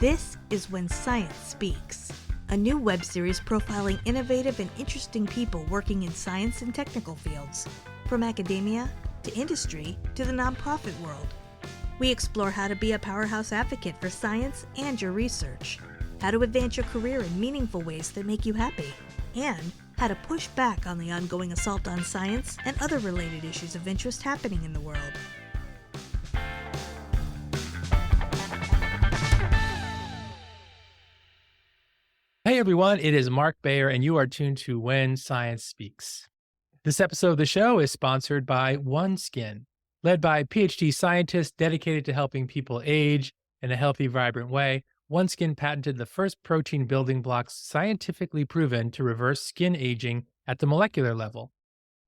This is When Science Speaks, a new web series profiling innovative and interesting people working in science and technical fields, from academia to industry to the nonprofit world. We explore how to be a powerhouse advocate for science and your research, how to advance your career in meaningful ways that make you happy, and how to push back on the ongoing assault on science and other related issues of interest happening in the world. Hey everyone, it is Mark Bayer, and you are tuned to When Science Speaks. This episode of the show is sponsored by OneSkin, led by Ph.D. scientists dedicated to helping people age in a healthy, vibrant way. OneSkin patented the first protein building blocks scientifically proven to reverse skin aging at the molecular level.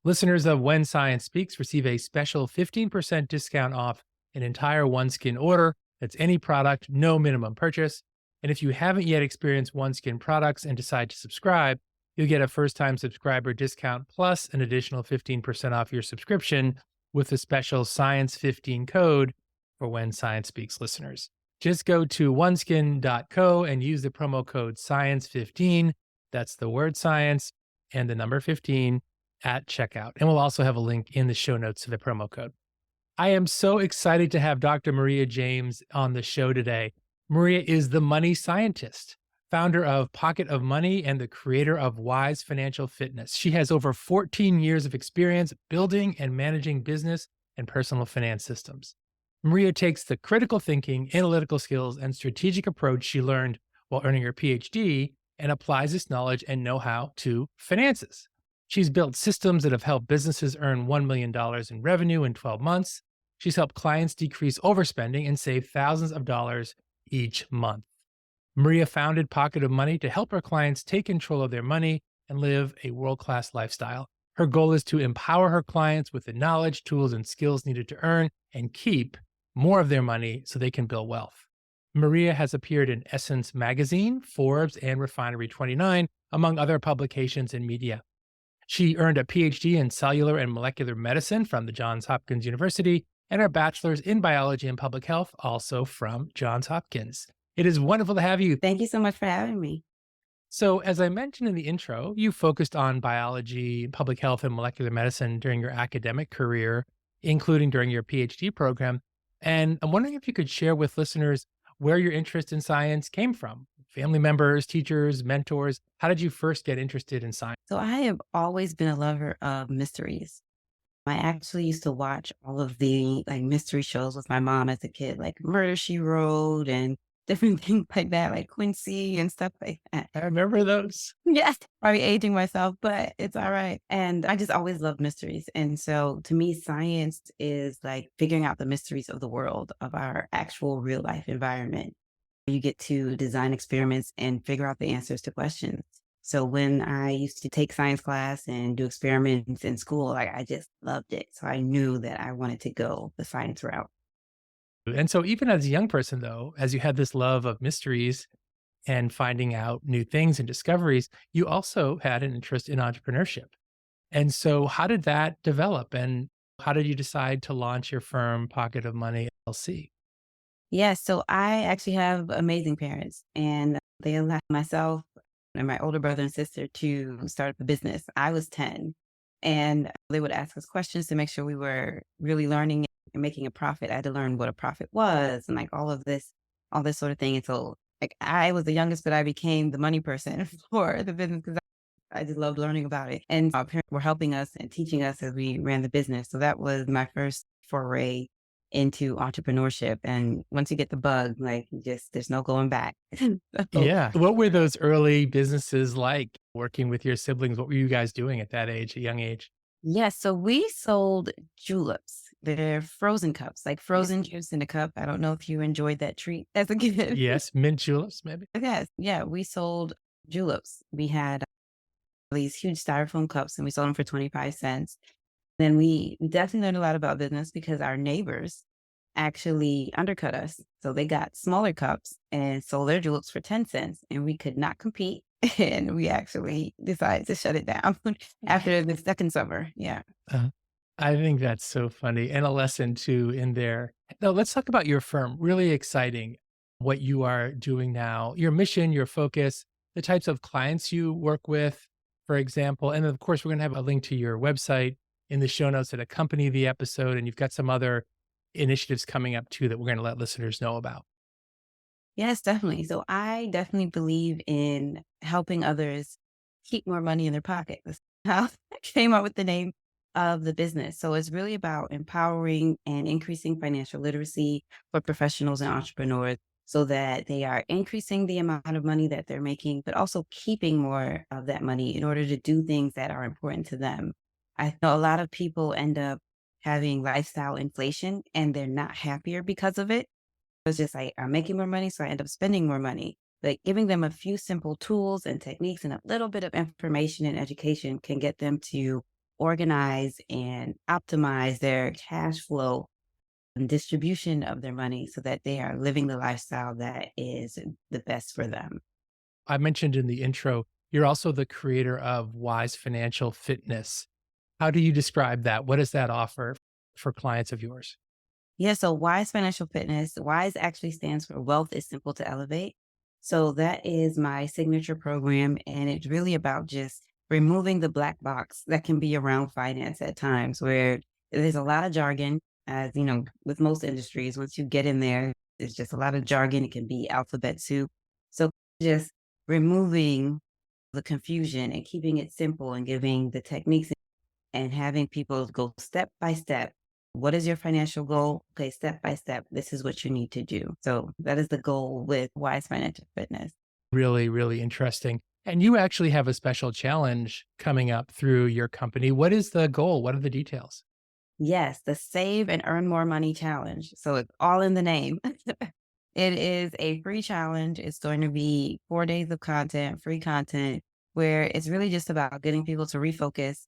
Listeners of When Science Speaks receive a special 15% discount off an entire OneSkin order. That's any product, no minimum purchase. And if you haven't yet experienced OneSkin products and decide to subscribe, you'll get a first-time subscriber discount plus an additional 15% off your subscription with the special Science15 code for When Science Speaks listeners. Just go to oneskin.co and use the promo code SCIENCE15. That's the word science and the number 15 at checkout. And we'll also have a link in the show notes to the promo code. I am so excited to have Dr. Maria James on the show today. Maria is the money scientist, founder of Pocket of Money and the creator of W.I.S.E Financial Fitness. She has over 14 years of experience building and managing business and personal finance systems. Maria takes the critical thinking, analytical skills, and strategic approach she learned while earning her Ph.D. and applies this knowledge and know-how to finances. She's built systems that have helped businesses earn $1 million in revenue in 12 months. She's helped clients decrease overspending and save thousands of dollars each month. Maria founded Pocket of Money to help her clients take control of their money and live a world-class lifestyle. Her goal is to empower her clients with the knowledge, tools, and skills needed to earn and keep more of their money so they can build wealth. Maria has appeared in Essence Magazine, Forbes, and Refinery 29, among other publications and media. She earned a Ph.D. in cellular and molecular medicine from the Johns Hopkins University and her bachelor's in biology and public health, also from Johns Hopkins. It is wonderful to have you. Thank you so much for having me. So, as I mentioned in the intro, you focused on biology, public health, and molecular medicine during your academic career, including during your PhD program. And I'm wondering if you could share with listeners where your interest in science came from. Family members, teachers, mentors. How did you first get interested in science? So I have always been a lover of mysteries. I actually used to watch all of the mystery shows with my mom as a kid, like Murder, She Wrote and different things like that, like Quincy and stuff like that. I remember those. Yes, probably aging myself, but it's all right. And I just always loved mysteries. And so to me, science is like figuring out the mysteries of the world, of our actual real life environment. You get to design experiments and figure out the answers to questions. So when I used to take science class and do experiments in school, I just loved it. So I knew that I wanted to go the science route. And so even as a young person, though, as you had this love of mysteries and finding out new things and discoveries, you also had an interest in entrepreneurship. And so how did that develop? And how did you decide to launch your firm, Pocket of Money LLC? Yeah, so I actually have amazing parents, and they allowed myself and my older brother and sister to start up a business. I was 10, and they would ask us questions to make sure we were really learning and making a profit. I had to learn what a profit was and all this sort of thing. And so I was the youngest, but I became the money person for the business because I just loved learning about it. And our parents were helping us and teaching us as we ran the business. So that was my first foray into entrepreneurship. And once you get the bug, there's no going back. Yeah. What were those early businesses like working with your siblings? What were you guys doing at that age, a young age? Yes. So we sold juleps. They're frozen cups, like frozen juice in a cup. I don't know if you enjoyed that treat as a kid. Yes. Mint juleps, maybe? Yes. Yeah. We sold juleps. We had these huge styrofoam cups and we sold them for 25 cents. Then we definitely learned a lot about business because our neighbors actually undercut us. So they got smaller cups and sold their juleps for 10 cents and we could not compete. And we actually decided to shut it down after the second summer. Yeah. I think that's so funny and a lesson too in there. Now let's talk about your firm. Really exciting. what you are doing now, your mission, your focus, the types of clients you work with, for example. And of course, we're going to have a link to your website in the show notes that accompany the episode. And you've got some other initiatives coming up too that we're going to let listeners know about. Yes, definitely. So I definitely believe in helping others keep more money in their pocket. That's how I came up with the name of the business. So it's really about empowering and increasing financial literacy for professionals and entrepreneurs so that they are increasing the amount of money that they're making, but also keeping more of that money in order to do things that are important to them. I know a lot of people end up having lifestyle inflation and they're not happier because of it. It's just like, I'm making more money, so I end up spending more money. Like giving them a few simple tools and techniques and a little bit of information and education can get them to organize and optimize their cash flow and distribution of their money so that they are living the lifestyle that is the best for them. I mentioned in the intro, you're also the creator of W.I.S.E Financial Fitness. How do you describe that? What does that offer for clients of yours? Yeah, so WISE Financial Fitness, WISE actually stands for Wealth is Simple to Elevate. So that is my signature program, and it's really about just removing the black box that can be around finance at times, where there's a lot of jargon, as you know, with most industries. Once you get in there, there's just a lot of jargon. It can be alphabet soup. So just removing the confusion and keeping it simple and giving the techniques and having people go step by step. What is your financial goal? Okay, step by step, this is what you need to do. So that is the goal with Wise Financial Fitness. Really, really interesting. And you actually have a special challenge coming up through your company. What is the goal? What are the details? Yes, the Save and Earn More Money Challenge. So it's all in the name. It is a free challenge. It's going to be 4 days of content, free content, where it's really just about getting people to refocus.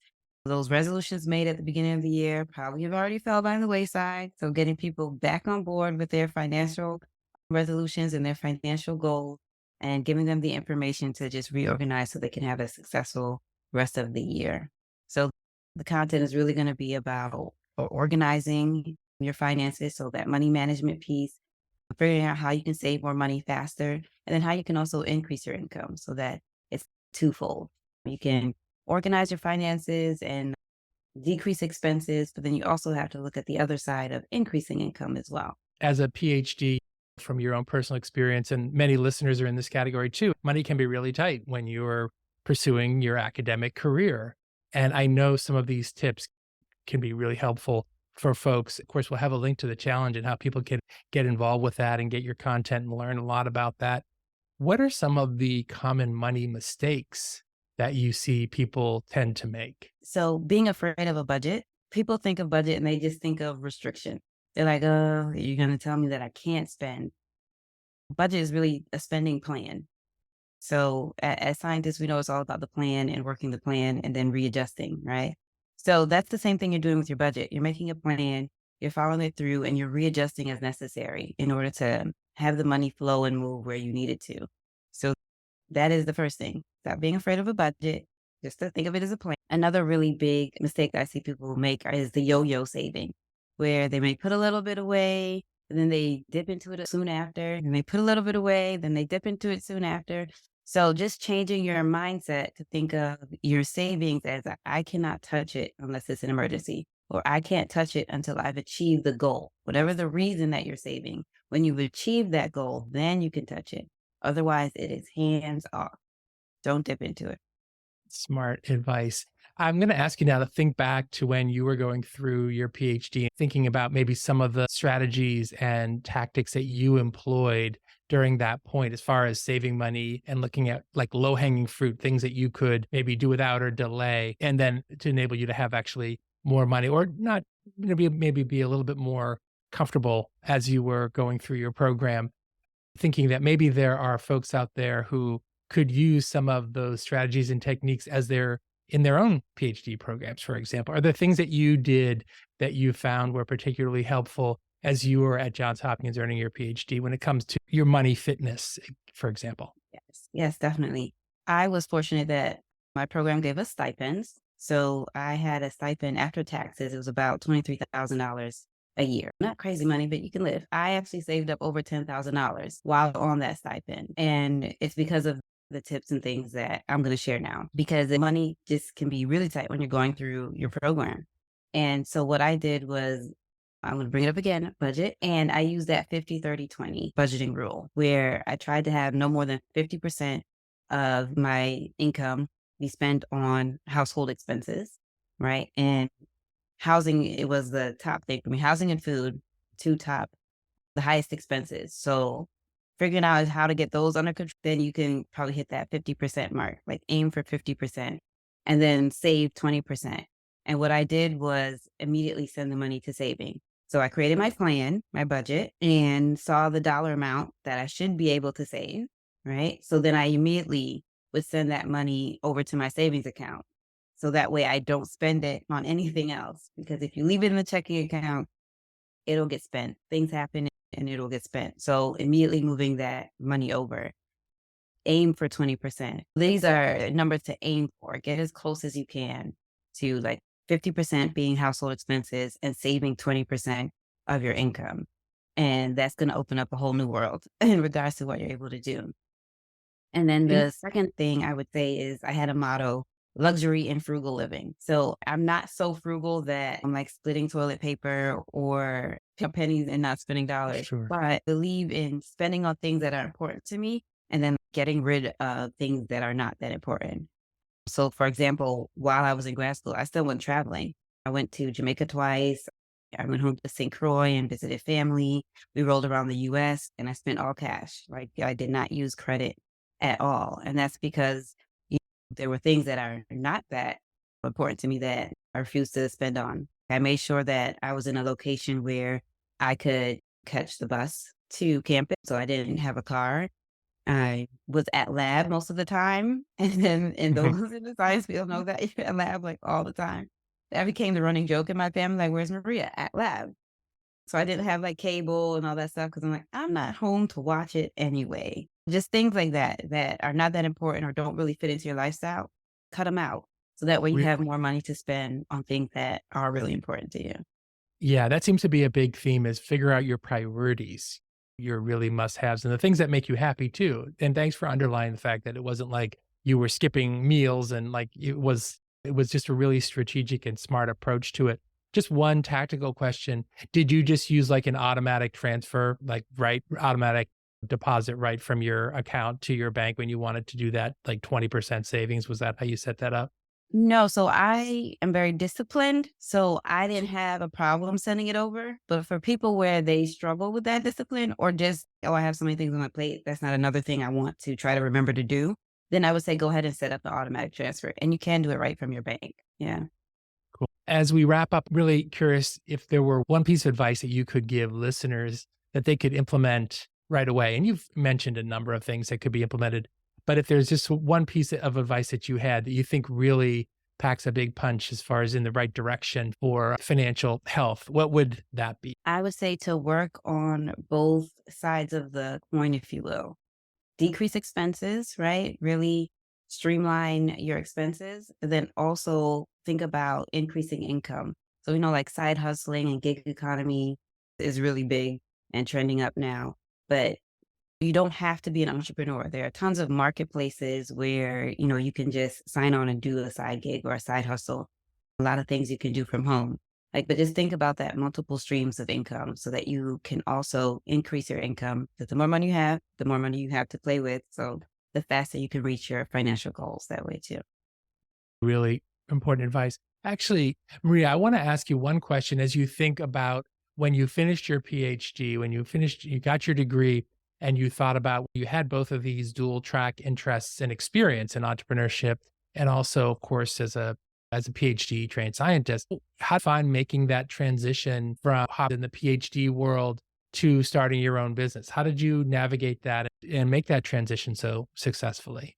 Those resolutions made at the beginning of the year probably have already fell by the wayside. So getting people back on board with their financial resolutions and their financial goals and giving them the information to just reorganize so they can have a successful rest of the year. So the content is really going to be about organizing your finances. So that money management piece, figuring out how you can save more money faster, and then how you can also increase your income so that it's twofold. You can organize your finances and decrease expenses, but then you also have to look at the other side of increasing income as well. As a PhD, from your own personal experience, and many listeners are in this category too, money can be really tight when you're pursuing your academic career. And I know some of these tips can be really helpful for folks. Of course, we'll have a link to the challenge and how people can get involved with that and get your content and learn a lot about that. What are some of the common money mistakes that you see people tend to make? So being afraid of a budget, people think of budget and they just think of restriction. They're like, oh, you're going to tell me that I can't spend. Budget is really a spending plan. So as scientists, we know it's all about the plan and working the plan and then readjusting, right? So that's the same thing you're doing with your budget. You're making a plan, you're following it through, and you're readjusting as necessary in order to have the money flow and move where you need it to. So that is the first thing. Stop being afraid of a budget. Just to think of it as a plan. Another really big mistake that I see people make is the yo-yo saving, where they may put a little bit away, and then they dip into it soon after, and they put a little bit away, then they dip into it soon after. So just changing your mindset to think of your savings as I cannot touch it unless it's an emergency, or I can't touch it until I've achieved the goal. Whatever the reason that you're saving, when you've achieved that goal, then you can touch it. Otherwise, it is hands off. Don't dip into it. Smart advice. I'm going to ask you now to think back to when you were going through your PhD, thinking about maybe some of the strategies and tactics that you employed during that point, as far as saving money and looking at like low hanging fruit, things that you could maybe do without or delay, and then to enable you to have actually more money or not, maybe be a little bit more comfortable as you were going through your program, thinking that maybe there are folks out there who could use some of those strategies and techniques as they're in their own PhD programs, for example. Are there things that you did that you found were particularly helpful as you were at Johns Hopkins earning your PhD when it comes to your money fitness, for example? Yes, definitely. I was fortunate that my program gave us stipends. So I had a stipend after taxes. It was about $23,000 a year. Not crazy money, but you can live. I actually saved up over $10,000 while on that stipend. And it's because of the tips and things that I'm going to share now, because the money just can be really tight when you're going through your program. And so what I did was, I'm going to bring it up again, budget. And I used that 50-30-20 budgeting rule, where I tried to have no more than 50% of my income be spent on household expenses, right? And housing, it was the top thing for me. Housing and food, two top, the highest expenses. So figuring out how to get those under control, then you can probably hit that 50% mark, like aim for 50% and then save 20%. And what I did was immediately send the money to saving. So I created my plan, my budget, and saw the dollar amount that I should be able to save, right? So then I immediately would send that money over to my savings account. So that way I don't spend it on anything else. Because if you leave it in the checking account, it'll get spent. Things happen and it'll get spent. So immediately moving that money over. Aim for 20%. These are numbers to aim for. Get as close as you can to like 50% being household expenses and saving 20% of your income. And that's going to open up a whole new world in regards to what you're able to do. And then the second thing I would say is I had a motto: luxury and frugal living. So I'm not so frugal that I'm like splitting toilet paper or pennies and not spending dollars, Sure. but I believe in spending on things that are important to me and then getting rid of things that are not that important. So for example, while I was in grad school, I still went traveling. I went to Jamaica twice. I went home to St. Croix and visited family. We rolled around the U.S. and I spent all cash. Like I did not use credit at all. And that's because there were things that are not that important to me that I refused to spend on. I made sure that I was in a location where I could catch the bus to campus. So I didn't have a car. I was at lab most of the time. And then those in the science field know that you're at lab like all the time. That became the running joke in my family. Like, where's Maria? At lab. So I didn't have like cable and all that stuff because I'm like, I'm not home to watch it anyway. Just things like that that are not that important or don't really fit into your lifestyle, cut them out. So that way you Re- have more money to spend on things that are really important to you. Yeah, that seems to be a big theme is figure out your priorities, your really must-haves and the things that make you happy too. And thanks for underlying the fact that it wasn't like you were skipping meals and like it was just a really strategic and smart approach to it. Just one tactical question. Did you just use like an automatic transfer, like automatic deposit right from your account to your bank when you wanted to do that, like 20% savings? Was that how you set that up? No, so I am very disciplined. So I didn't have a problem sending it over. But for people where they struggle with that discipline or just, oh, I have so many things on my plate, that's not another thing I want to try to remember to do, then I would say go ahead and set up the automatic transfer. And you can do it right from your bank. Yeah. Cool. As we wrap up, really curious if there were one piece of advice that you could give listeners that they could implement right away. And you've mentioned a number of things that could be implemented, but if there's just one piece of advice that you had that you think really packs a big punch as far as in the right direction for financial health, what would that be? I would say to work on both sides of the coin, if you will. Decrease expenses, right? Really streamline your expenses. And then also think about increasing income. So, like side hustling and gig economy is really big and trending up now. But you don't have to be an entrepreneur. There are tons of marketplaces where, you can just sign on and do a side gig or a side hustle. A lot of things you can do from home. But just think about that multiple streams of income so that you can also increase your income. Because the more money you have, the more money you have to play with. So the faster you can reach your financial goals that way too. Really important advice. Actually, Maria, I want to ask you one question as you think about when you finished your PhD, when you got your degree and you thought about you had both of these dual track interests and experience in entrepreneurship and also of course as a PhD trained scientist, how to find making that transition from in the PhD world to starting your own business? How did you navigate that and make that transition so successfully?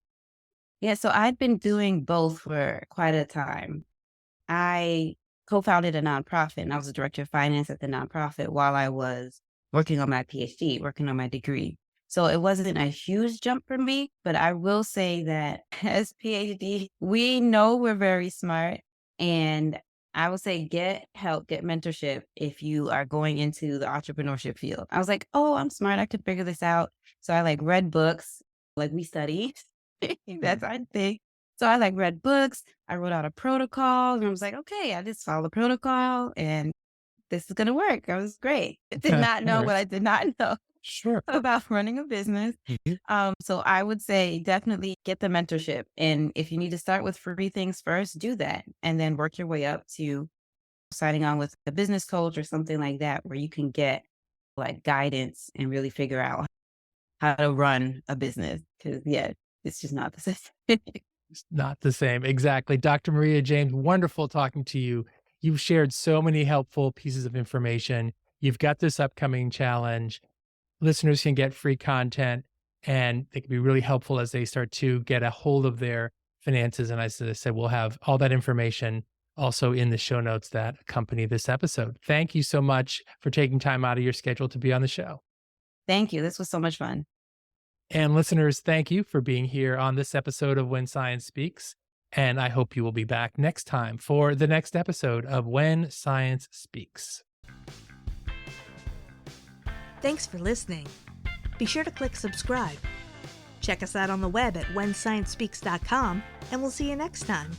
Yeah, so I'd been doing both for quite a time. I co-founded a nonprofit and I was the director of finance at the nonprofit while I was working on my PhD, working on my degree. So it wasn't a huge jump for me, but I will say that as PhD, we know we're very smart and I would say get help, get mentorship if you are going into the entrepreneurship field. I was like, oh, I'm smart. I could figure this out. So I like read books, like we study. That's our thing. So I like read books. I wrote out a protocol and I was like, okay, I just follow the protocol and this is going to work. I was great. I did not know Right. what I did not know Sure. about running a business. Mhm. So I would say definitely get the mentorship. And if you need to start with free things first, do that. And then work your way up to signing on with a business coach or something like that, where you can get like guidance and really figure out how to run a business. Cause yeah, it's just not the same. It's not the same. Exactly. Dr. Maria James, wonderful talking to you. You've shared so many helpful pieces of information. You've got this upcoming challenge. Listeners can get free content and it can be really helpful as they start to get a hold of their finances. And as I said, we'll have all that information also in the show notes that accompany this episode. Thank you so much for taking time out of your schedule to be on the show. Thank you. This was so much fun. And listeners, thank you for being here on this episode of When Science Speaks. And I hope you will be back next time for the next episode of When Science Speaks. Thanks for listening. Be sure to click subscribe. Check us out on the web at whensciencespeaks.com, and we'll see you next time.